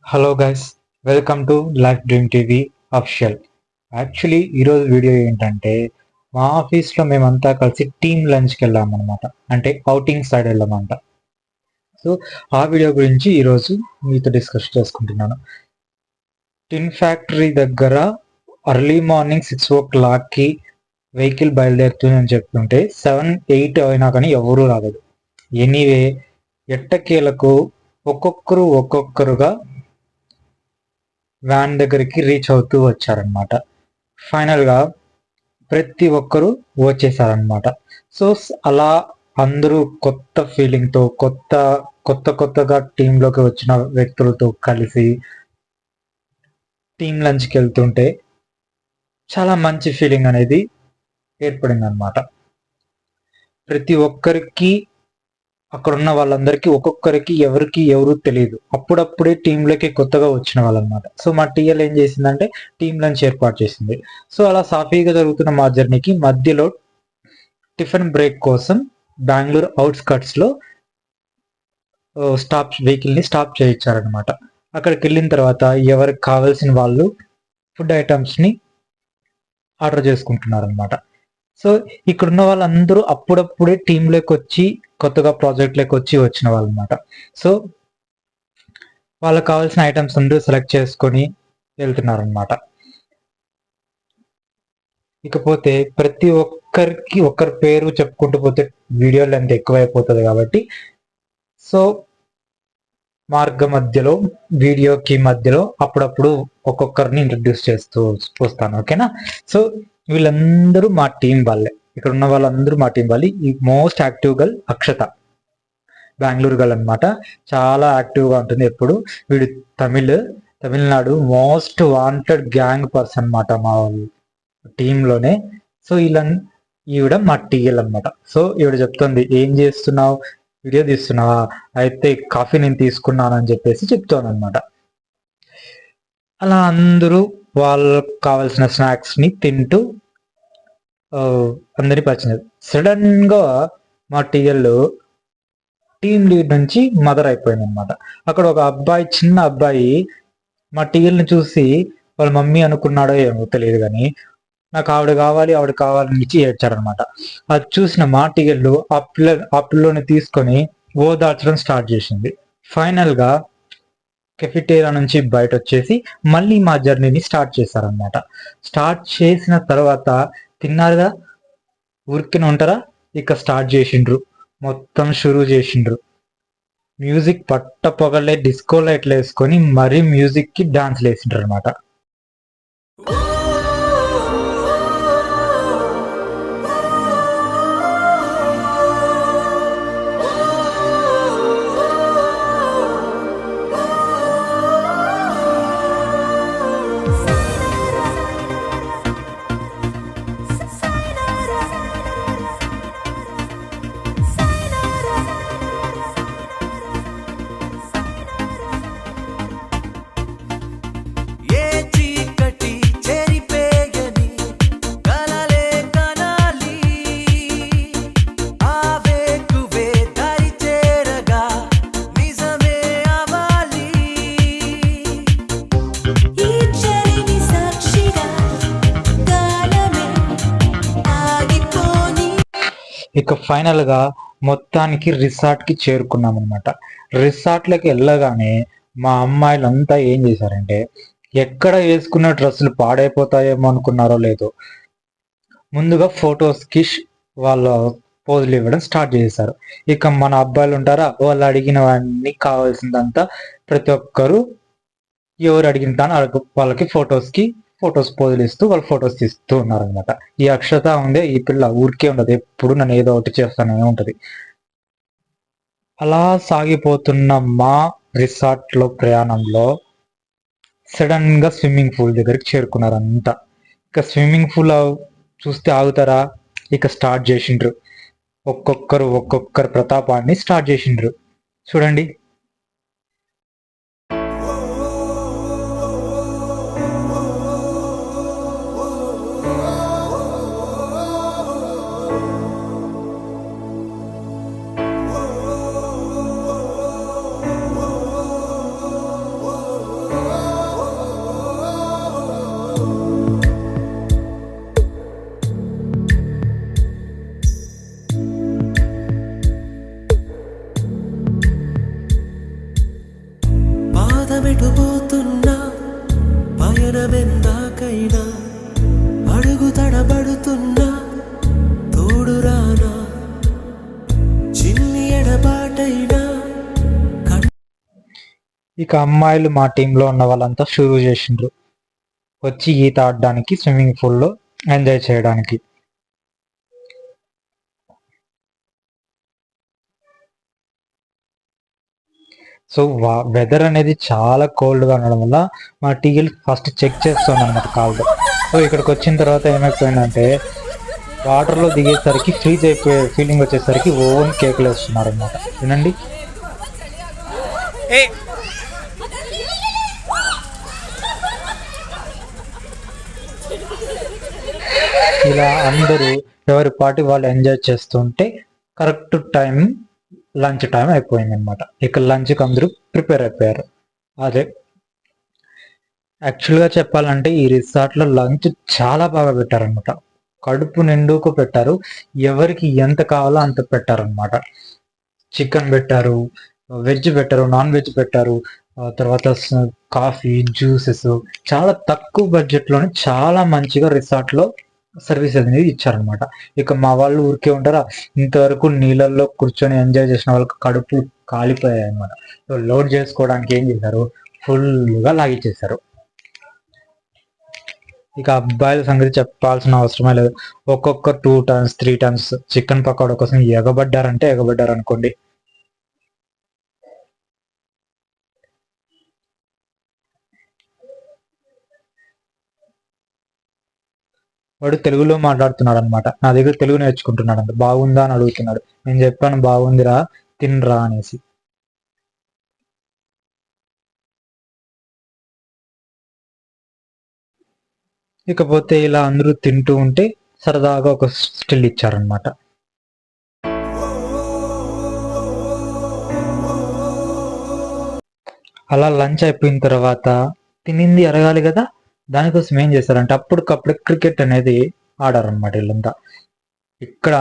Hello guys, welcome to life dream TV official. Actually ఈరోజు video ఏంటంటే మా ఆఫీస్లో మేమంతా కలిసి టీమ్ లంచ్కి వెళ్ళామన్నమాట. అంటే అవుటింగ్ సైడ్ వెళ్ళామంట. సో ఆ వీడియో గురించి ఈరోజు మీతో డిస్కస్ చేసుకుంటున్నాను. టిన్ ఫ్యాక్టరీ దగ్గర అర్లీ మార్నింగ్ 6 o'clockకి వెహికల్ బయలుదేరుతుందని చెప్తుంటే 7-8 అయినా కానీ ఎవరూ రాలేదు. ఎనీవే ఎట్టకేలకు ఒక్కొక్కరుగా వ్యాన్ దగ్గరికి రీచ్ అవుతూ వచ్చారనమాట. ఫైనల్గా ప్రతి ఒక్కరూ వచ్చేసారనమాట. సో అలా అందరూ కొత్త ఫీలింగ్తో కొత్తగా టీంలోకి వచ్చిన వ్యక్తులతో కలిసి టీం లంచ్కి వెళ్తుంటే చాలా మంచి ఫీలింగ్ అనేది ఏర్పడింది అనమాట. ప్రతి ఒక్కరికి అక్కడ ఉన్న వాళ్ళందరికీ ఒక్కొక్కరికి ఎవరు తెలియదు. అప్పుడప్పుడే టీంలోకి కొత్తగా వచ్చిన వాళ్ళనమాట. సో మా టీఎల్ ఏం చేసిందంటే టీం లంచ్ ఏర్పాటు చేసింది. సో అలా సాఫీగా జరుగుతున్న మా జర్నీకి మధ్యలో టిఫిన్ బ్రేక్ కోసం బెంగళూరు అవుట్స్కట్స్లో వెహికల్ని స్టాప్ చేయించారనమాట. అక్కడికి వెళ్ళిన తర్వాత ఎవరికి కావాల్సిన వాళ్ళు ఫుడ్ ఐటమ్స్ని ఆర్డర్ చేసుకుంటున్నారనమాట. సో ఇక్కడున్న వాళ్ళందరూ అప్పుడప్పుడే టీంలోకి వచ్చి కొత్తగా ప్రాజెక్ట్లోకి వచ్చిన వాళ్ళు అనమాట. సో వాళ్ళకి కావాల్సిన ఐటమ్స్ అందరూ సెలెక్ట్ చేసుకొని వెళ్తున్నారనమాట. ఇకపోతే ప్రతి ఒక్కరికి ఒకరి పేరు చెప్పుకుంటూ పోతే వీడియో లెంత్ ఎక్కువైపోతుంది కాబట్టి సో వీడియోకి మధ్యలో అప్పుడప్పుడు ఒక్కొక్కరిని ఇంట్రడ్యూస్ చేస్తూ వస్తాను, ఓకేనా? సో వీళ్ళందరూ మా టీం వాళ్ళే. ఇక్కడ ఉన్న వాళ్ళందరూ మా టీం వాళ్ళు. ఈ most active girl Akshata, Bengaluru girl అనమాట. చాలా యాక్టివ్గా ఉంటుంది ఎప్పుడు. వీడు Tamil Nadu most wanted gang person అనమాట మా టీంలోనే. సో ఈవిడ మా టీఎల్ అనమాట. సో ఈవిడ చెప్తుంది, ఏం చేస్తున్నావు, వీడియో తీస్తున్నావా, అయితే కాఫీ నేను తీసుకున్నానని చెప్పేసి చెప్తాను అనమాట. అలా అందరూ వాళ్ళకు కావాల్సిన స్నాక్స్ని తింటూ అందరి పరిచినది. సడన్గా మా టీఎల్ టీమ్ లీడ్ నుంచి మదర్ అయిపోయింది అనమాట. అక్కడ ఒక చిన్న అబ్బాయి మా టీఎల్ని చూసి వాళ్ళ మమ్మీ అనుకున్నాడో ఏమో తెలియదు కానీ నాకు ఆవిడ కావాలని ఇచ్చి ఏడ్చాడనమాట. అది చూసిన మా టీఎల్ ఆ పిల్లని తీసుకొని ఓదార్చడం స్టార్ట్ చేసింది. ఫైనల్గా కెఫిటేరియా నుంచి బయట వచ్చేసి మళ్ళీ మా జర్నీని స్టార్ట్ చేశారనమాట. స్టార్ట్ చేసిన తర్వాత తిన్నారుగా, ఊరికే ఉంటారా, ఇక స్టార్ట్ చేసిండ్రు, మొత్తం షురూ చేసిండ్రు. మ్యూజిక్ పట్ట పొగలే డిస్కో లైట్లు వేసుకొని మరీ మ్యూజిక్కి డాన్స్లు వేసిండ్రు అనమాట. ఇక ఫైనల్గా మొత్తానికి రిసార్ట్కి చేరుకున్నాం అనమాట. రిసార్ట్లోకి వెళ్ళగానే మా అమ్మాయిలంతా ఏం చేశారంటే ఎక్కడ వేసుకున్న డ్రెస్సులు పాడైపోతాయేమో అనుకున్నారో లేదో ముందుగా ఫొటోస్కి వాళ్ళ పోజులు ఇవ్వడం స్టార్ట్ చేశారు. ఇక మన అబ్బాయిలు ఉంటారా, వాళ్ళు అడిగినవన్నీ కావాల్సిందంతా ప్రతి ఒక్కరు ఎవరు అడిగిన తాను వాళ్ళకి ఫొటోస్ పోజులు ఇస్తూ వాళ్ళు ఫొటోస్ తీస్తూ ఉన్నారనమాట. ఈ అక్షత ఉందే, ఈ పిల్ల ఊరికే ఉండదు, ఎప్పుడు నన్ను ఏదో ఒకటి చేస్తానే ఉంటది. అలా సాగిపోతున్న మా రిసార్ట్లో ప్రయాణంలో సడన్ గా స్విమ్మింగ్ పూల్ దగ్గరికి చేరుకున్నారంతా. ఇక స్విమ్మింగ్ పూల్ చూస్తే ఆగుతారా, ఇక స్టార్ట్ చేసిండ్రు. ఒక్కొక్కరు ప్రతాపాన్ని స్టార్ట్ చేసిండ్రు. చూడండి, పాదమెటుపోతున్నా పయనమెందాకైనా అడుగు తడబడుతున్నా తోడురానా చిన్ని ఎడబాటైనా. ఇక అమ్మాయిలు మా టీంలో ఉన్న వాళ్ళంతా షురూ చేసిండ్రు వచ్చి ఈత ఆడడానికి, స్విమ్మింగ్ పూల్లో ఎంజాయ్ చేయడానికి. సో వెదర్ అనేది చాలా కోల్డ్గా ఉండడం వల్ల మా టీఎల్ ఫస్ట్ చెక్ చేస్తుంది అనమాట కాళ్ళు. సో ఇక్కడికి వచ్చిన తర్వాత ఏమైపోయిందంటే వాటర్లో దిగేసరికి ఫ్రీజ్ అయిపోయే ఫీలింగ్ వచ్చేసరికి ఓవెన్ కేకులు వేస్తున్నారు అనమాట. వినండి. ఇలా అందరూ ఎవరి పాటి వాళ్ళు ఎంజాయ్ చేస్తుంటే కరెక్ట్ టైం లంచ్ టైం అయిపోయింది అనమాట. ఇక లంచ్కి అందరూ ప్రిపేర్ అయిపోయారు. అదే యాక్చువల్గా చెప్పాలంటే ఈ రిసార్ట్లో లంచ్ చాలా బాగా పెట్టారనమాట. కడుపు నిండుకు పెట్టారు, ఎవరికి ఎంత కావాలో అంత పెట్టారనమాట. చికెన్ పెట్టారు, వెజ్ పెట్టారు, నాన్ వెజ్ పెట్టారు, తర్వాత కాఫీ, జ్యూసెస్ చాలా తక్కువ బడ్జెట్లోనే చాలా మంచిగా రిసార్ట్లో సర్వీస్ అనేది ఇచ్చారనమాట. ఇక మా వాళ్ళు ఊరికే ఉంటారా, ఇంతవరకు నీళ్ళల్లో కూర్చొని ఎంజాయ్ చేసిన వాళ్ళకి కడుపు కాలిపోయాయి అనమాట. సో లోడ్ చేసుకోవడానికి ఏం చేశారు, ఫుల్గా లాగిచ్చేశారు. ఇక అబ్బాయిల సంగతి చెప్పాల్సిన అవసరమే లేదు. ఒక్కొక్క 2 times 3 times చికెన్ పకోడా కోసం ఎగబడ్డారంటే ఎగబడ్డారు అనుకోండి. వాడు తెలుగులో మాట్లాడుతున్నాడు అనమాట. నా దగ్గర తెలుగు నేర్చుకుంటున్నాడు అంట. బాగుందా అని అడుగుతున్నాడు. నేను చెప్పాను బాగుందిరా, తినరా అనేసి. ఇకపోతే ఇలా అందరూ తింటూ ఉంటే సరదాగా ఒక స్టిల్ ఇచ్చారనమాట. అలా లంచ్ అయిపోయిన తర్వాత తినింది అరగాలి కదా, దానికోసం ఏం చేశారంటే అప్పటికప్పుడు క్రికెట్ అనేది ఆడారనమాట వీళ్ళంతా. ఇక్కడ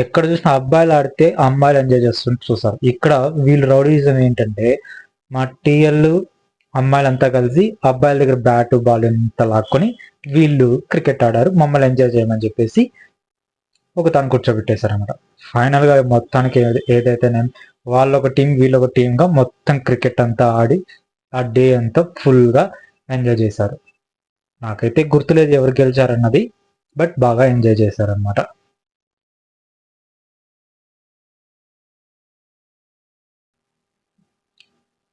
ఎక్కడ చూసినా అబ్బాయిలు ఆడితే అమ్మాయిలు ఎంజాయ్ చేస్తుంటే చూసారు. ఇక్కడ వీళ్ళు రౌడీజం ఏంటంటే మా టీఎల్ అమ్మాయిలంతా కలిసి అబ్బాయిల దగ్గర బ్యాటు బాల్ ఎంత లాక్కొని వీళ్ళు క్రికెట్ ఆడారు, మమ్మల్ని ఎంజాయ్ చేయమని చెప్పేసి ఒక తాను కూర్చోబెట్టేశారు అనమాట. ఫైనల్ గా మొత్తానికి ఏదైతే నేను వాళ్ళొక టీం వీళ్ళొక టీంగా మొత్తం క్రికెట్ అంతా ఆడి ఆ డే అంతా ఫుల్ గా ఎంజాయ్ చేశారు. నాకైతే గుర్తులేదు ఎవరు గెలిచారన్నది, బట్ బాగా ఎంజాయ్ చేశారనమాట.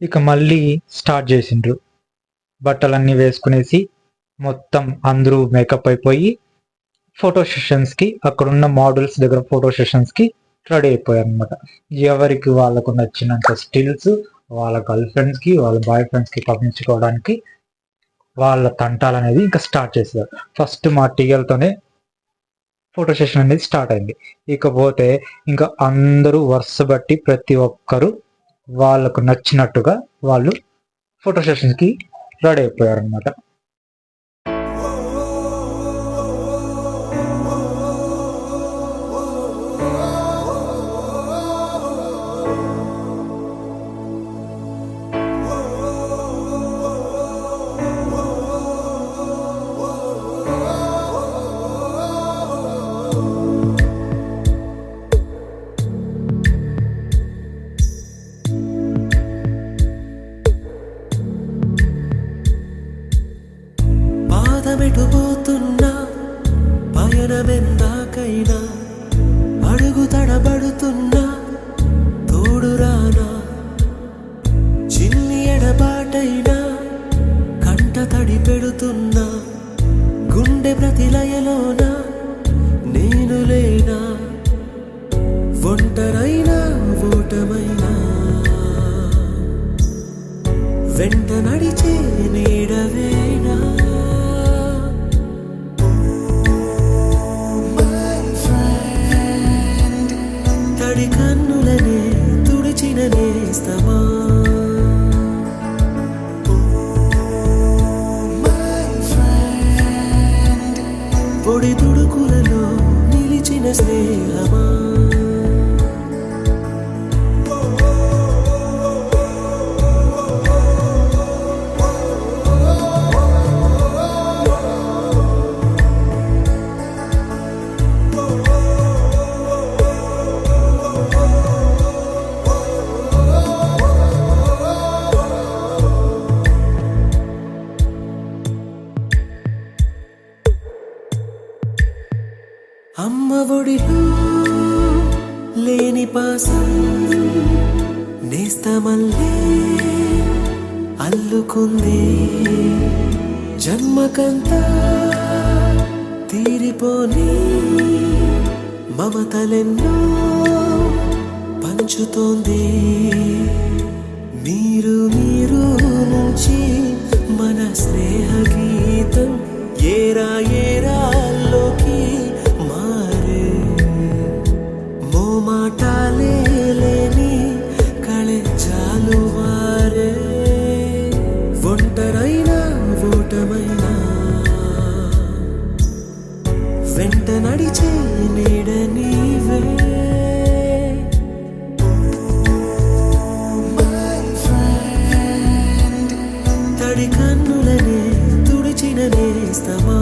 ఇక మళ్ళీ స్టార్ట్ చేసిండ్రు. బట్టలన్నీ వేసుకునేసి మొత్తం అందరూ మేకప్ అయిపోయి ఫోటో సెషన్స్కి అక్కడున్న మోడల్స్ దగ్గర ఫోటో సెషన్స్కి రెడీ అయిపోయారు అనమాట. ఎవరికి వాళ్ళకు నచ్చినంత స్టిల్స్ వాళ్ళ గర్ల్ ఫ్రెండ్స్కి వాళ్ళ బాయ్ ఫ్రెండ్స్కి పంపించుకోవడానికి వాళ్ళ తంటాలు అనేది ఇంకా స్టార్ట్ చేశారు. ఫస్ట్ మా టీఎల్తోనే ఫోటో సెషన్ అనేది స్టార్ట్ అయింది. ఇకపోతే ఇంకా అందరూ వరుస బట్టి ప్రతి ఒక్కరు వాళ్ళకు నచ్చినట్టుగా వాళ్ళు ఫోటో సెషన్స్కి రెడీ అయిపోయారు అనమాట. పాదమెటుపోతున్నా పయనమెందాకైనా అడుగు తడబడుతున్నా తోడురానా చిన్ని ఎడబాటైనా కంట తడి పెడుతున్నా గుండె ప్రతిలయలోన నేను లేనా ఒంటరైనా ఓటమైనా వెంట నడిచే నీడవేనా తడి కన్నులనే తుడిచిన నేస్తమా పొడి తుడుకులలో నిలిచిన స్నేహమా అమ్మ ఒడిలో లేని పాసం నేస్తమల్లే అల్లుకుంది జన్మకంతా తీరిపోని మమతలెన్నో పంచుతోంది మీరు మీరు నుంచి మన స్నేహ గీతం ఏరా ఏరాల్లోకి మారే మోమాటాలే లేని కళెజాలు వారే ఒంటరైనా ఓటమైనా వెంట నడిచే నీడ నీవే తడి కన్నులనే తుడిచిన నేస్తమా.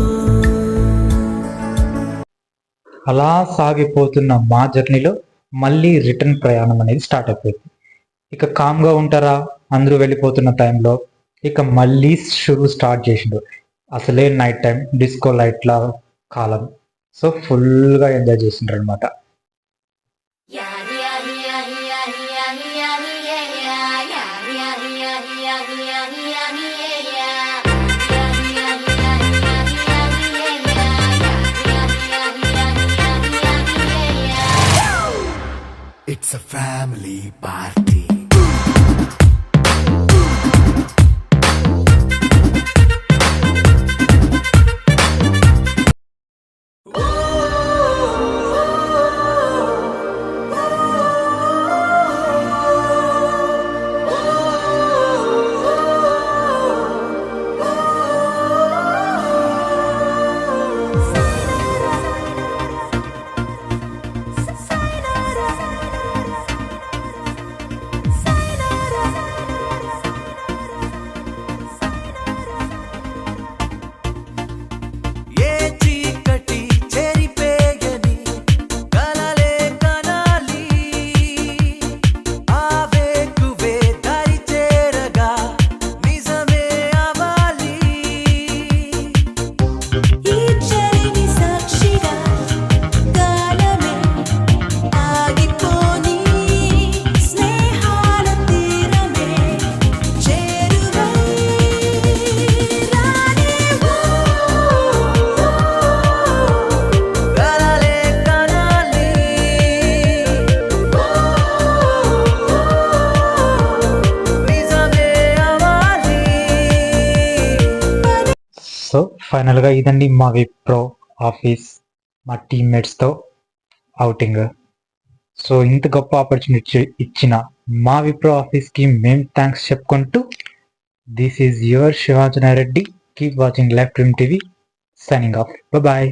అలా సాగిపోతున్న మా జర్నీలో మళ్ళీ రిటర్న్ ప్రయాణం అనేది స్టార్ట్ అయిపోయింది. ఇక కామ్గా ఉంటారా అందరూ వెళ్ళిపోతున్న టైంలో ఇక మళ్ళీ స్టార్ట్ చేసిండు. అసలే నైట్ టైం డిస్కో లైట్ల కాలం. సో ఫుల్గా ఎంజాయ్ చేసిండ్రు అనమాట. It's a family party. So ఫైనల్గా ఇదండి మా విప్రో ఆఫీస్ మా టీమ్మేట్స్తో అవుటింగ్. సో ఇంత గొప్ప ఆపర్చునిటీ ఇచ్చిన మా విప్రో ఆఫీస్కి మేము థ్యాంక్స్ చెప్పుకుంటూ this is your Siva Jana Reddy. Keep watching live dream TV. Signing off. Bye.